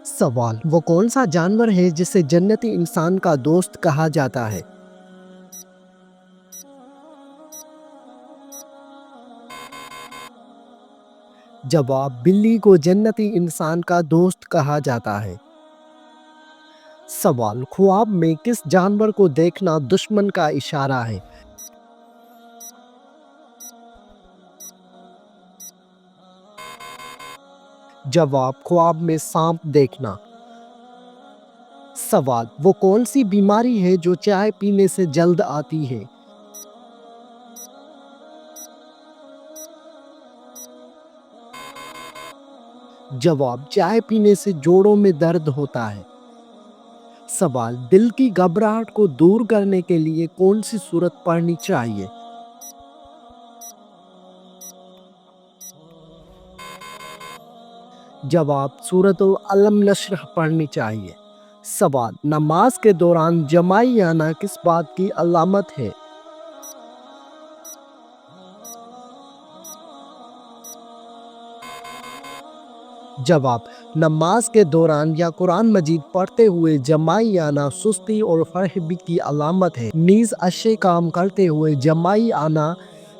سوال: وہ کون سا جانور ہے جسے جنتی انسان کا دوست کہا جاتا ہے؟ جواب: بلی کو جنتی انسان کا دوست کہا جاتا ہے۔ سوال: خواب میں کس جانور کو دیکھنا دشمن کا اشارہ ہے؟ جواب: خواب میں سانپ دیکھنا۔ سوال: وہ کون سی بیماری ہے جو چائے پینے سے جلد آتی ہے؟ جواب: چائے پینے سے جوڑوں میں درد ہوتا ہے۔ سوال: دل کی گھبراہٹ کو دور کرنے کے لیے کون سی سورت پڑھنی چاہیے؟ جواب: سورۃ الم نشرح پڑھنی چاہیے۔ سوال: نماز کے دوران جمائی آنا کس بات کی علامت ہے؟ جواب: نماز کے دوران یا قرآن مجید پڑھتے ہوئے جمائی آنا سستی اور فرحبی کی علامت ہے، نیز اچھے کام کرتے ہوئے جمائی آنا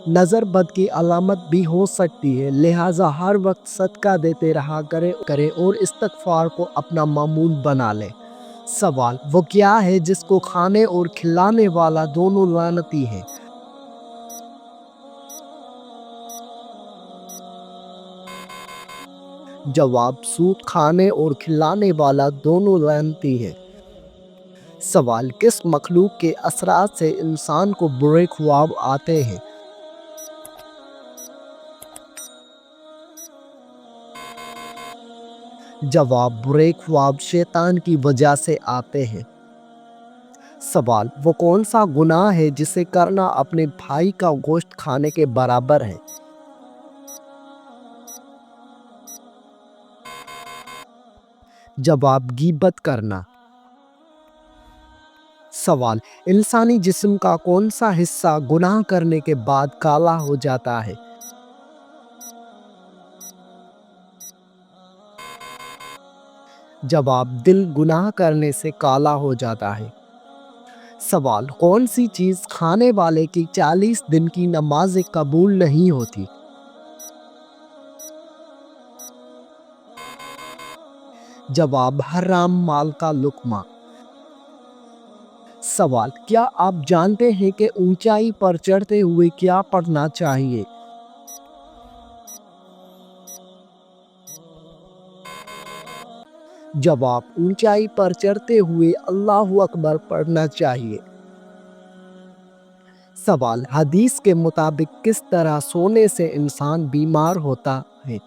نظر بد کی علامت بھی ہو سکتی ہے، لہٰذا ہر وقت صدقہ دیتے رہا کرے اور استغفار کو اپنا معمول بنا لے۔ سوال: وہ کیا ہے جس کو کھانے اور کھلانے والا دونوں لعنتی ہیں؟ جواب: سود کھانے اور کھلانے والا دونوں لعنتی ہے۔ سوال: کس مخلوق کے اثرات سے انسان کو برے خواب آتے ہیں؟ جواب: برے خواب شیطان کی وجہ سے آتے ہیں۔ سوال: وہ کون سا گناہ ہے جسے کرنا اپنے بھائی کا گوشت کھانے کے برابر ہے؟ جواب: غیبت کرنا۔ سوال: انسانی جسم کا کون سا حصہ گناہ کرنے کے بعد کالا ہو جاتا ہے؟ جواب: دل گناہ کرنے سے کالا ہو جاتا ہے۔ سوال: کون سی چیز کھانے والے کی 40 دن کی نمازیں قبول نہیں ہوتی؟ جواب: حرام مال کا لقمہ۔ سوال: کیا آپ جانتے ہیں کہ اونچائی پر چڑھتے ہوئے کیا پڑھنا چاہیے؟ جواب: اونچائی پر چڑھتے ہوئے اللہ اکبر پڑھنا چاہیے۔ سوال: حدیث کے مطابق کس طرح سونے سے انسان بیمار ہوتا ہے؟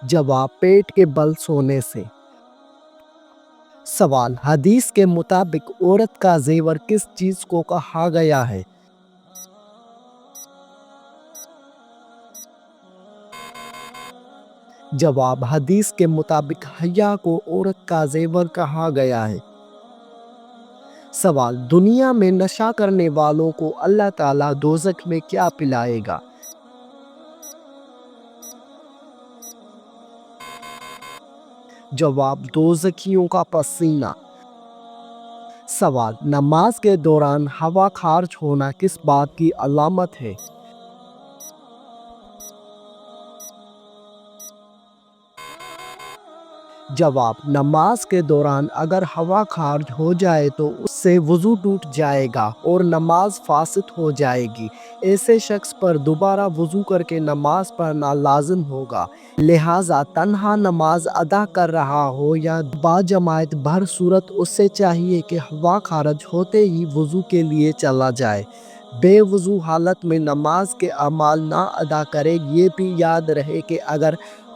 جواب: پیٹ کے بل سونے سے۔ سوال: حدیث کے مطابق عورت کا زیور کس چیز کو کہا گیا ہے؟ جواب: حدیث کے مطابق حیا کو عورت کا زیور کہا گیا ہے۔ سوال: دنیا میں نشہ کرنے والوں کو اللہ تعالیٰ دوزخ میں کیا پلائے گا؟ جواب: دوزخیوں کا پسینہ۔ سوال: نماز کے دوران ہوا خارج ہونا کس بات کی علامت ہے؟ جواب: نماز کے دوران اگر ہوا خارج ہو جائے تو اس سے وضو ٹوٹ جائے گا اور نماز فاسد ہو جائے گی، ایسے شخص پر دوبارہ وضو کر کے نماز پڑھنا لازم ہوگا، لہٰذا تنہا نماز ادا کر رہا ہو یا باجماعت بہر صورت اسے چاہیے کہ ہوا خارج ہوتے ہی وضو کے لیے چلا جائے، بے وضو حالت میں نماز کے اعمال نہ ادا کرے۔ یہ بھی یاد رہے کہ اگر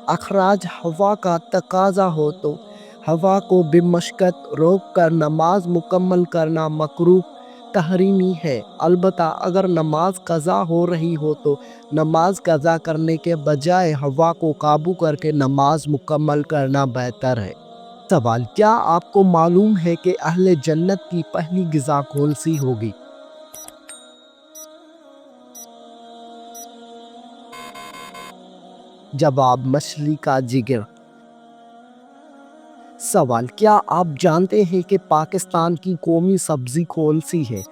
اخراج ہوا کا تقاضا ہو تو ہوا کو بمشقت روک کر نماز مکمل کرنا مکروہ تحریمی ہے، البتہ اگر نماز قضا ہو رہی ہو تو نماز قضا کرنے کے بجائے ہوا کو قابو کر کے نماز مکمل کرنا بہتر ہے۔ سوال: کیا آپ کو معلوم ہے کہ اہل جنت کی پہلی غذا کون سی ہوگی؟ جواب مچھلی کا جگر۔ سوال، کیا آپ جانتے ہیں کہ پاکستان کی قومی سبزی کون سی ہے؟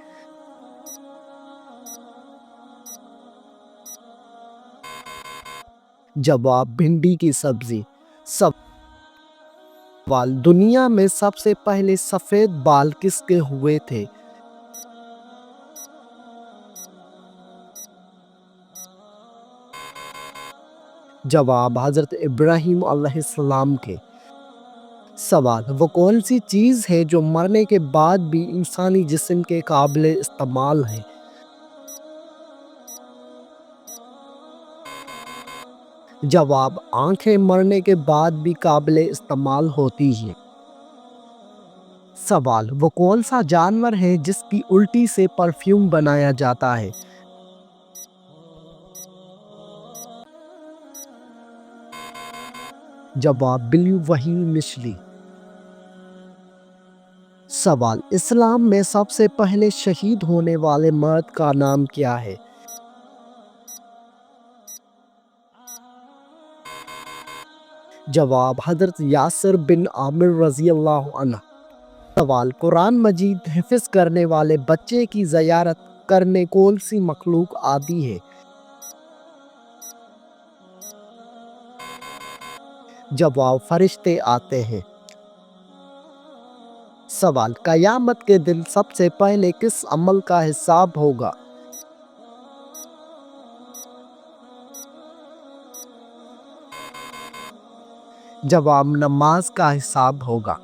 جواب بھنڈی کی سبزی۔ سوال، دنیا میں سب سے پہلے سفید بال کس کے ہوئے تھے؟ جواب حضرت ابراہیم علیہ السلام کے۔ سوال، وہ کون سی چیز ہے جو مرنے کے بعد بھی انسانی جسم کے قابل استعمال ہے؟ جواب آنکھیں مرنے کے بعد بھی قابل استعمال ہوتی ہیں۔ سوال، وہ کون سا جانور ہے جس کی الٹی سے پرفیوم بنایا جاتا ہے؟ جواب بلیو وہیل مچھلی۔ سوال، اسلام میں سب سے پہلے شہید ہونے والے مرد کا نام کیا ہے؟ جواب حضرت یاسر بن عامر رضی اللہ عنہ۔ سوال، قرآن مجید حفظ کرنے والے بچے کی زیارت کرنے کون سی مخلوق آتی ہے؟ جواب فرشتے آتے ہیں۔ سوال، قیامت کے دن سب سے پہلے کس عمل کا حساب ہوگا؟ جواب نماز کا حساب ہوگا۔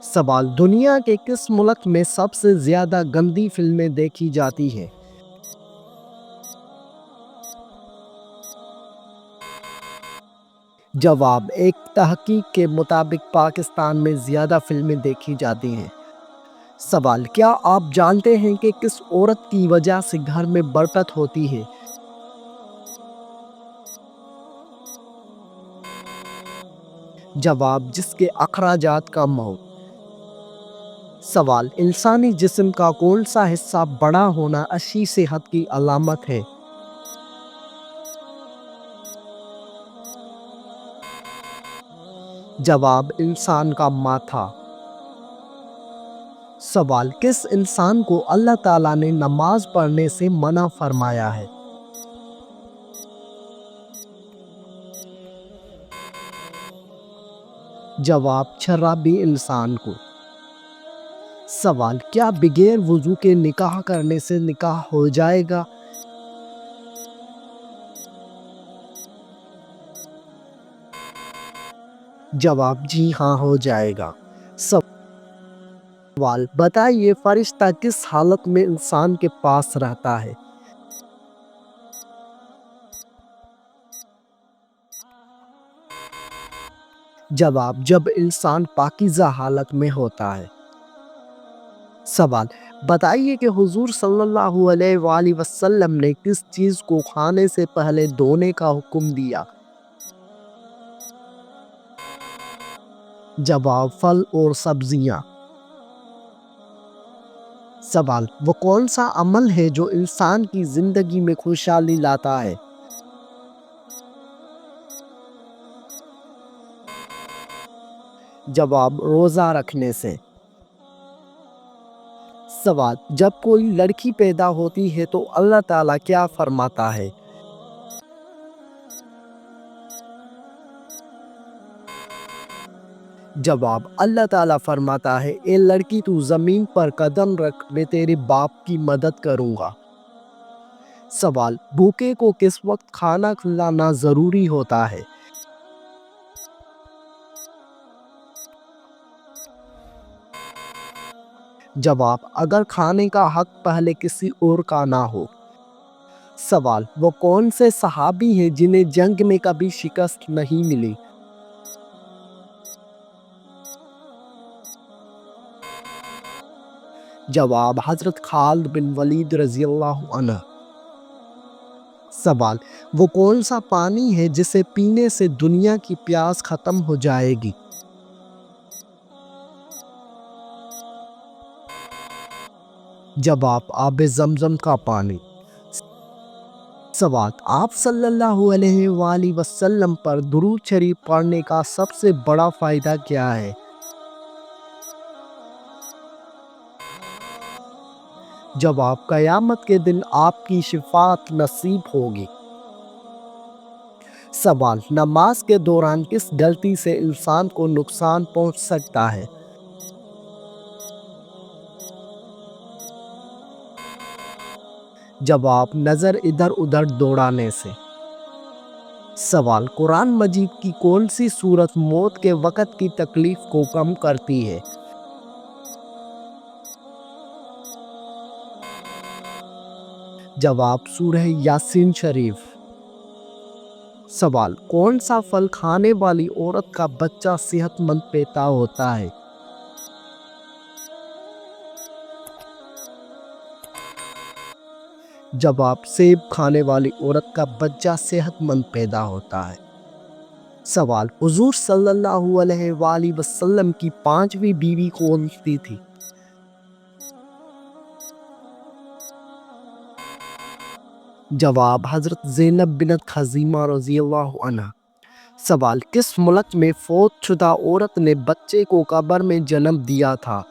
سوال، دنیا کے کس ملک میں سب سے زیادہ گندی فلمیں دیکھی جاتی ہیں؟ جواب ایک تحقیق کے مطابق پاکستان میں زیادہ فلمیں دیکھی جاتی ہیں۔ سوال، کیا آپ جانتے ہیں کہ کس عورت کی وجہ سے گھر میں برکت ہوتی ہے؟ جواب جس کے اخراجات کم ہوں۔ سوال، انسانی جسم کا کون سا حصہ بڑا ہونا اچھی صحت کی علامت ہے؟ جواب انسان کا ماتھا۔ سوال، کس انسان کو اللہ تعالیٰ نے نماز پڑھنے سے منع فرمایا ہے؟ جواب شرابی انسان کو۔ سوال، کیا بغیر وضو کے نکاح کرنے سے نکاح ہو جائے گا؟ جواب جی ہاں، ہو جائے گا۔ سوال، بتائیے فرشتہ کس حالت میں انسان کے پاس رہتا ہے؟ جواب جب انسان پاکیزہ حالت میں ہوتا ہے۔ سوال، بتائیے کہ حضور صلی اللہ علیہ وآلہ وسلم نے کس چیز کو کھانے سے پہلے دھونے کا حکم دیا؟ جواب پھل اور سبزیاں۔ سوال، وہ کون سا عمل ہے جو انسان کی زندگی میں خوشحالی لاتا ہے؟ جواب روزہ رکھنے سے۔ سوال، جب کوئی لڑکی پیدا ہوتی ہے تو اللہ تعالیٰ کیا فرماتا ہے؟ جواب اللہ تعالیٰ فرماتا ہے، اے لڑکی تو زمین پر قدم رکھ، میں تیرے باپ کی مدد کروں گا۔ سوال، بھوکے کو کس وقت کھانا کھلانا ضروری ہوتا ہے؟ جواب اگر کھانے کا حق پہلے کسی اور کا نہ ہو۔ سوال، وہ کون سے صحابی ہیں جنہیں جنگ میں کبھی شکست نہیں ملی؟ جواب حضرت خالد بن ولید رضی اللہ عنہ۔ سوال، وہ کون سا پانی ہے جسے پینے سے دنیا کی پیاس ختم ہو جائے گی؟ جواب آب زمزم کا پانی۔ سوال: آپ صلی اللہ علیہ وآلہ وسلم پر درود شریف پڑھنے کا سب سے بڑا فائدہ کیا ہے؟ جواب: قیامت کے دن آپ کی شفاعت نصیب ہوگی۔ سوال: نماز کے دوران کس غلطی سے انسان کو نقصان پہنچ سکتا ہے؟ جواب: نظر ادھر ادھر دوڑانے سے۔ سوال: قرآن مجید کی کون سی سورت موت کے وقت کی تکلیف کو کم کرتی ہے؟ جواب: سورہ یاسین شریف۔ سوال: کون سا پھل کھانے والی عورت کا بچہ صحت مند پیدا ہوتا ہے؟ جواب: سیب کھانے والی عورت کا بچہ صحت مند پیدا ہوتا ہے۔ سوال: حضور صلی اللہ علیہ وآلہ وسلم کی 5ویں بیوی کون سی تھی؟ جواب: حضرت زینب بنت خزیمہ رضی اللہ عنہا۔ سوال: کس ملک میں فوت شدہ عورت نے بچے کو قبر میں جنم دیا تھا؟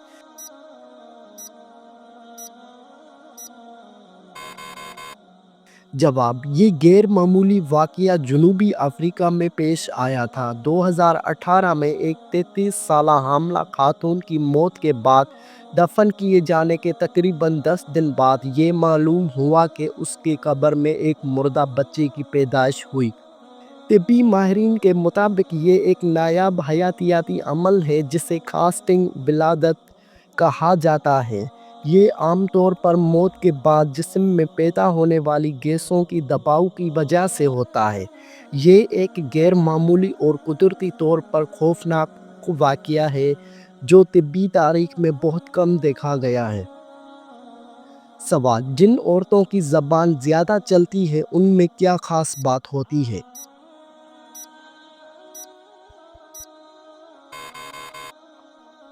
جواب: یہ غیر معمولی واقعہ جنوبی افریقہ میں پیش آیا تھا۔ 2018 میں ایک 33 سالہ حاملہ خاتون کی موت کے بعد دفن کیے جانے کے تقریباً 10 دن بعد یہ معلوم ہوا کہ اس کی قبر میں ایک مردہ بچے کی پیدائش ہوئی۔ طبی ماہرین کے مطابق یہ ایک نایاب حیاتیاتی عمل ہے جسے کاسٹنگ ولادت کہا جاتا ہے۔ یہ عام طور پر موت کے بعد جسم میں پیدا ہونے والی گیسوں کی دباؤ کی وجہ سے ہوتا ہے۔ یہ ایک غیر معمولی اور قدرتی طور پر خوفناک واقعہ ہے جو طبی تاریخ میں بہت کم دیکھا گیا ہے۔ سوال: جن عورتوں کی زبان زیادہ چلتی ہے ان میں کیا خاص بات ہوتی ہے؟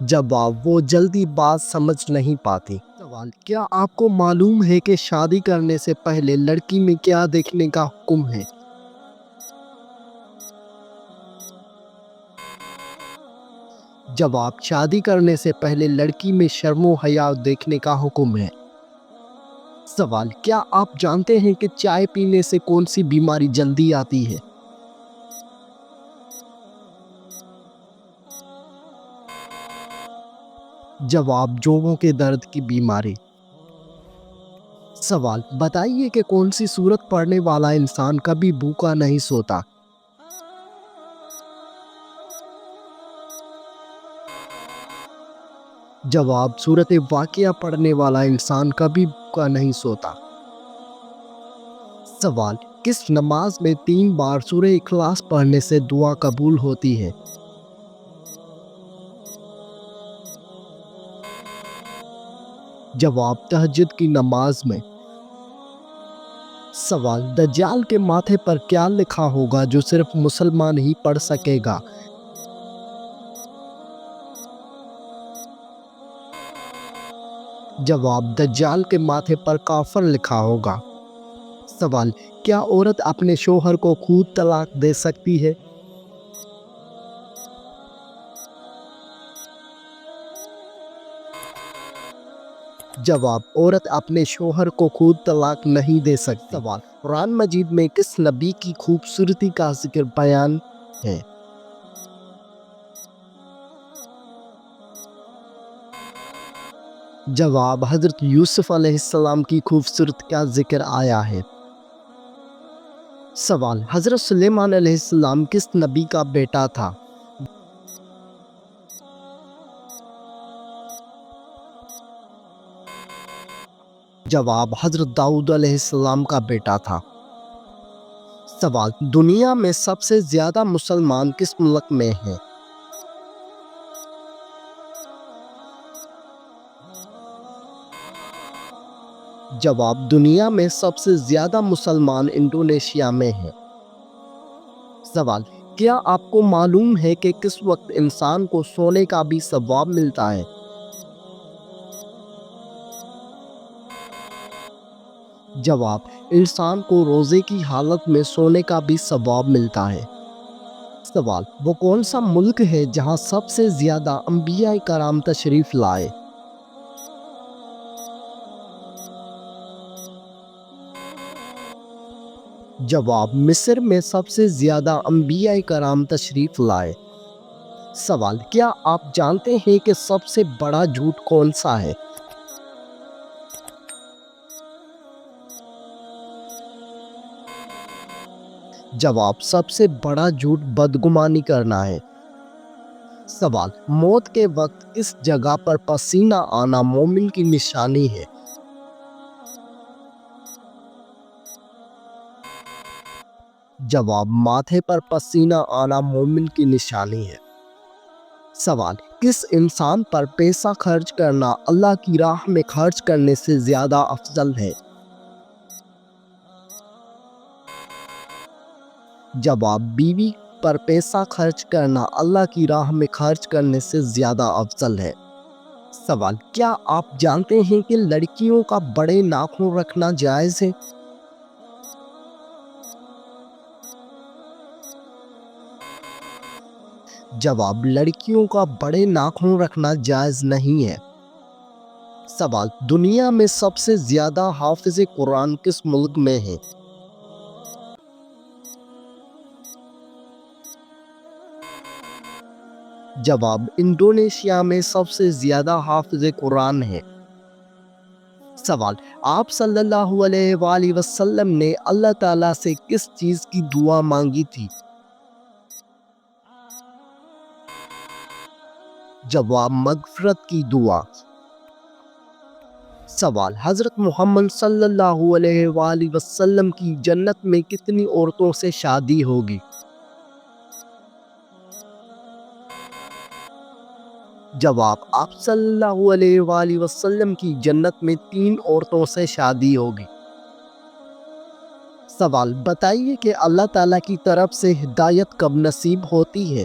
جواب: وہ جلدی بات سمجھ نہیں پاتی۔ سوال: کیا آپ کو معلوم ہے کہ شادی کرنے سے پہلے لڑکی میں کیا دیکھنے کا حکم ہے؟ جواب: شادی کرنے سے پہلے لڑکی میں شرم و حیا دیکھنے کا حکم ہے۔ سوال: کیا آپ جانتے ہیں کہ چائے پینے سے کون سی بیماری جلدی آتی ہے؟ جواب: جوڑوں کے درد کی بیماری۔ سوال: بتائیے کہ کون سی سورت پڑھنے والا انسان کبھی بھوکا نہیں سوتا؟ جواب: سورت واقعہ پڑھنے والا انسان کبھی بھوکا نہیں سوتا۔ سوال: کس نماز میں 3 بار سورہ اخلاص پڑھنے سے دعا قبول ہوتی ہے؟ جواب: تہجد کی نماز میں۔ سوال: دجال کے ماتھے پر کیا لکھا ہوگا جو صرف مسلمان ہی پڑھ سکے گا؟ جواب: دجال کے ماتھے پر کافر لکھا ہوگا۔ سوال: کیا عورت اپنے شوہر کو خود طلاق دے سکتی ہے؟ جواب: عورت اپنے شوہر کو خود طلاق نہیں دے سکتی۔ سوال: قرآن مجید میں کس نبی کی خوبصورتی کا ذکر بیان ہے؟ جواب: حضرت یوسف علیہ السلام کی خوبصورتی کا ذکر آیا ہے۔ سوال: حضرت سلیمان علیہ السلام کس نبی کا بیٹا تھا؟ جواب: حضرت داؤد علیہ السلام کا بیٹا تھا۔ سوال: دنیا میں سب سے زیادہ مسلمان کس ملک میں ہیں؟ جواب: دنیا میں سب سے زیادہ مسلمان انڈونیشیا میں ہیں۔ سوال: کیا آپ کو معلوم ہے کہ کس وقت انسان کو سونے کا بھی ثواب ملتا ہے؟ جواب: انسان کو روزے کی حالت میں سونے کا بھی ثواب ملتا ہے۔ سوال: وہ کون سا ملک ہے جہاں سب سے زیادہ انبیاء کرام تشریف لائے؟ جواب: مصر میں سب سے زیادہ انبیاء کرام تشریف لائے۔ سوال: کیا آپ جانتے ہیں کہ سب سے بڑا جھوٹ کون سا ہے؟ جواب: سب سے بڑا جھوٹ بدگمانی کرنا ہے۔ سوال: موت کے وقت کس جگہ پر پسینہ آنا مومن کی نشانی ہے؟ جواب: ماتھے پر پسینہ آنا مومن کی نشانی ہے۔ سوال: کس انسان پر پیسہ خرچ کرنا اللہ کی راہ میں خرچ کرنے سے زیادہ افضل ہے؟ جواب: بیوی پر پیسہ خرچ کرنا اللہ کی راہ میں خرچ کرنے سے زیادہ افضل ہے۔ سوال: کیا آپ جانتے ہیں کہ لڑکیوں کا بڑے ناخن رکھنا جائز ہے؟ جواب: لڑکیوں کا بڑے ناخن رکھنا جائز نہیں ہے۔ سوال: دنیا میں سب سے زیادہ حافظ قرآن کس ملک میں ہیں؟ جواب: انڈونیشیا میں سب سے زیادہ حافظ قرآن ہیں۔ سوال: آپ صلی اللہ علیہ وآلہ وسلم نے اللہ تعالیٰ سے کس چیز کی دعا مانگی تھی؟ جواب: مغفرت کی دعا۔ سوال: حضرت محمد صلی اللہ علیہ وآلہ وسلم کی جنت میں کتنی عورتوں سے شادی ہوگی؟ جواب: آپ صلی اللہ علیہ وآلہ وسلم کی جنت میں 3 عورتوں سے شادی ہوگی۔ سوال: بتائیے کہ اللہ تعالیٰ کی طرف سے ہدایت کب نصیب ہوتی ہے؟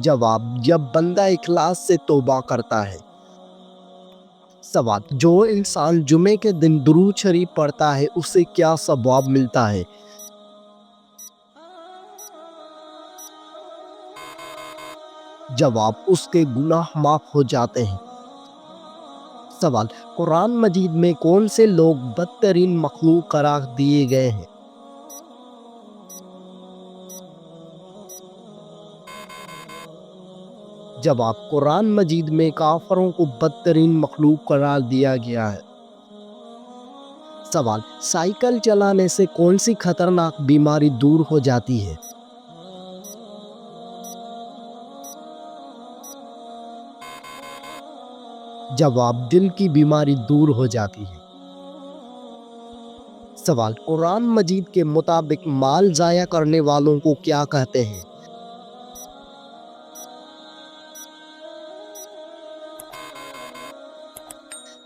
جواب: جب بندہ اخلاص سے توبہ کرتا ہے۔ سوال: جو انسان جمعے کے دن درود شریف پڑھتا ہے اسے کیا ثواب ملتا ہے؟ جواب: اس کے گناہ معاف ہو جاتے ہیں۔ سوال: قرآن مجید میں کون سے لوگ بدترین مخلوق قرار دیے گئے ہیں؟ جواب: قرآن مجید میں کافروں کو بدترین مخلوق قرار دیا گیا ہے۔ سوال: سائیکل چلانے سے کون سی خطرناک بیماری دور ہو جاتی ہے؟ جواب: دل کی بیماری دور ہو جاتی ہے۔ سوال: قرآن مجید کے مطابق مال ضائع کرنے والوں کو کیا کہتے ہیں؟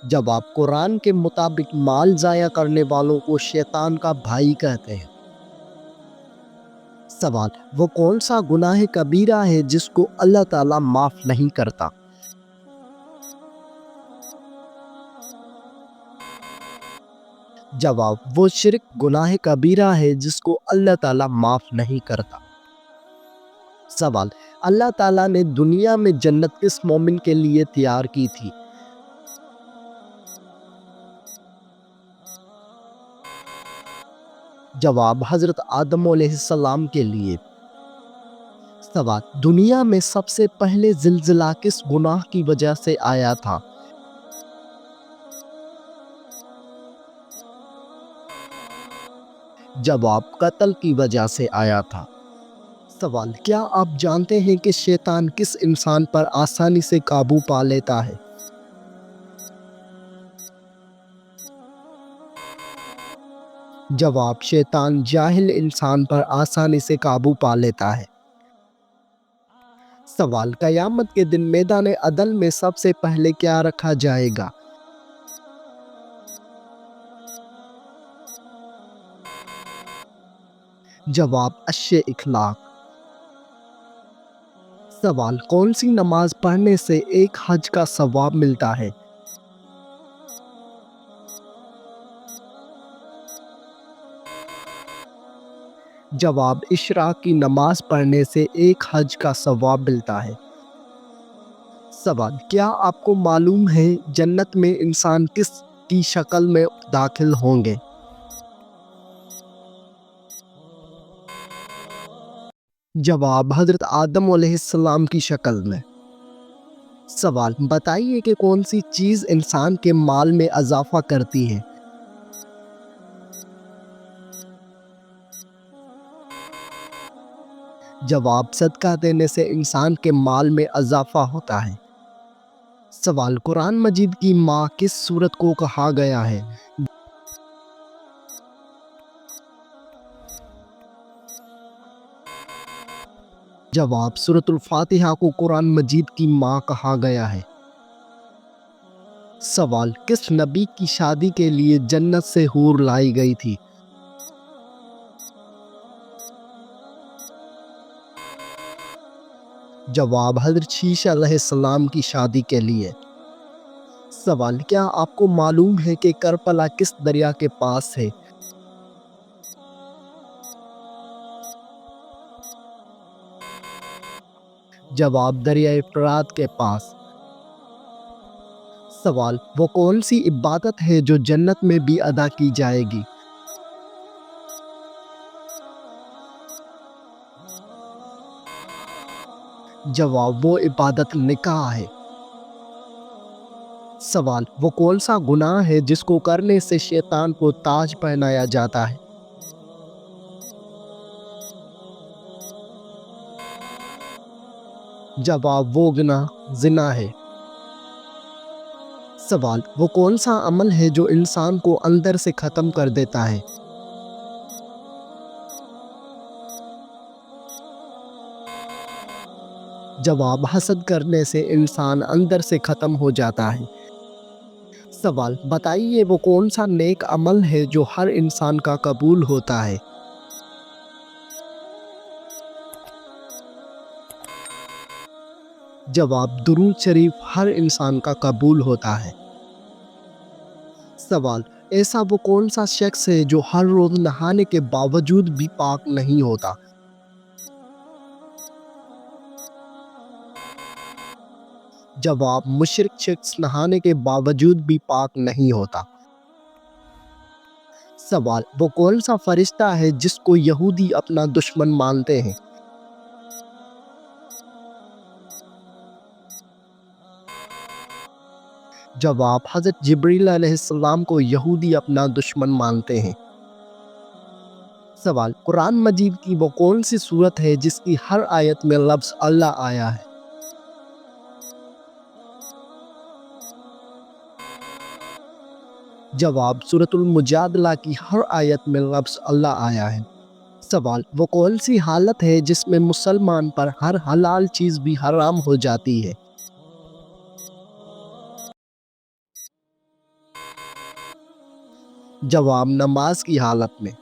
جواب: قرآن کے مطابق مال ضائع کرنے والوں کو شیطان کا بھائی کہتے ہیں۔ سوال: وہ کون سا گناہ کبیرہ ہے جس کو اللہ تعالیٰ معاف نہیں کرتا؟ جواب: وہ شرک گناہ کبیرہ ہے جس کو اللہ تعالیٰ معاف نہیں کرتا۔ سوال: اللہ تعالیٰ نے دنیا میں جنت کس مومن کے لیے تیار کی تھی؟ جواب: حضرت آدم علیہ السلام کے لیے۔ سوال: دنیا میں سب سے پہلے زلزلہ کس گناہ کی وجہ سے آیا تھا؟ جواب: قتل کی وجہ سے آیا تھا۔ سوال: کیا آپ جانتے ہیں کہ شیطان کس انسان پر آسانی سے قابو پا لیتا ہے؟ جواب: شیطان جاہل انسان پر آسانی سے قابو پا لیتا ہے۔ سوال: قیامت کے دن میدان عدل میں سب سے پہلے کیا رکھا جائے گا؟ جواب: اچھے اخلاق۔ سوال: کون سی نماز پڑھنے سے ایک حج کا ثواب ملتا ہے؟ جواب: اشراق کی نماز پڑھنے سے ایک حج کا ثواب ملتا ہے۔ سوال: کیا آپ کو معلوم ہے جنت میں انسان کس کی شکل میں داخل ہوں گے؟ جواب: حضرت آدم علیہ السلام کی شکل میں۔ سوال: بتائیے کہ کون سی چیز انسان کے مال میں اضافہ کرتی ہے؟ جواب: صدقہ دینے سے انسان کے مال میں اضافہ ہوتا ہے۔ سوال: قرآن مجید کی ماں کس سورت کو کہا گیا ہے؟ جواب: سورۃ الفاتحہ کو قرآن مجید کی ماں کہا گیا ہے۔ سوال: کس نبی کی شادی کے لیے جنت سے حور لائی گئی تھی؟ جواب: حضرت شیشہ علیہ السلام کی شادی کے لیے۔ سوال: کیا آپ کو معلوم ہے کہ کربلا کس دریا کے پاس ہے؟ جواب: دریائے فرات کے پاس۔ سوال: وہ کون سی عبادت ہے جو جنت میں بھی ادا کی جائے گی؟ جواب: وہ عبادت نکاح ہے۔ سوال: وہ کون سا گناہ ہے جس کو کرنے سے شیطان کو تاج پہنایا جاتا ہے؟ جواب: وہ گناہ زنا ہے۔ سوال: وہ کون سا عمل ہے جو انسان کو اندر سے ختم کر دیتا ہے؟ جواب: حسد کرنے سے انسان اندر سے ختم ہو جاتا ہے۔ سوال: بتائیے وہ کون سا نیک عمل ہے جو ہر انسان کا قبول ہوتا ہے؟ جواب: درود شریف ہر انسان کا قبول ہوتا ہے۔ سوال: ایسا وہ کون سا شخص ہے جو ہر روز نہانے کے باوجود بھی پاک نہیں ہوتا؟ جواب: مشرک شخص نہانے کے باوجود بھی پاک نہیں ہوتا۔ سوال: وہ کون سا فرشتہ ہے جس کو یہودی اپنا دشمن مانتے ہیں؟ جواب: حضرت جبریل علیہ السلام کو یہودی اپنا دشمن مانتے ہیں۔ سوال: قرآن مجید کی وہ کون سی سورت ہے جس کی ہر آیت میں لفظ اللہ آیا ہے؟ جواب: سورۃ المجادلہ کی ہر آیت میں لفظ اللہ آیا ہے۔ سوال: وہ کون سی حالت ہے جس میں مسلمان پر ہر حلال چیز بھی حرام ہو جاتی ہے؟ جواب: نماز کی حالت میں۔